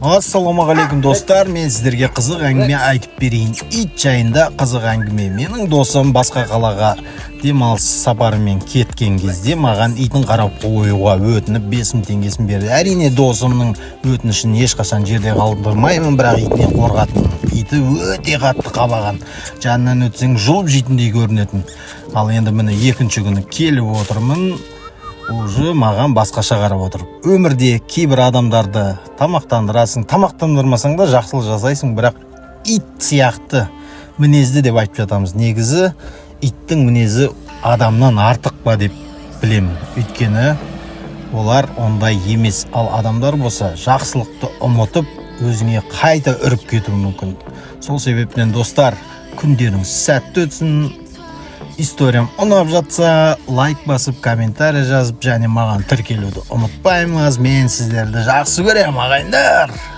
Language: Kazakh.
Ассалаумағалейкум достар, мен сіздерге қызық әңгіме айтып берейін. Ит жайында қызық әңгіме. Менің досым басқа қалаға демалыс сапарымен кеткен кезде маған итін қарап қоюға өтініп 5000 теңгесін берді. Әрине досымның өтінішін ешқашан жерде қалдырмаймын, бірақ итінен қорқатынмын. Иті өте қатты қабаған, жанынан өтсең жұлып жейтіндей көрінетін. Ал енді міне екінші күні келіп отырмын, уже маған басқаша қарап отыр. Өмірде кейбір адамдарды тамақтандырасың, тамақтандырмасаң да жақсылық жасайсың, бірақ ит сияқты мінезді деп айтып жатамыз. Негізі иттің мінезі адамнан артық па деп білемін. Өйткені олар ондай емес. Ал адамдар болса жақсылықты ұмытып өзіңе қайта үріп кетуі мүмкін. Сол себептен достар, күндеріңіз сәтті өтсін. Историям ұнап жатса, лайк басып, комментарий жазып, және маған тіркелуді ұмытпаймыз. Мен сіздерді жақсы көремін, ағайындар.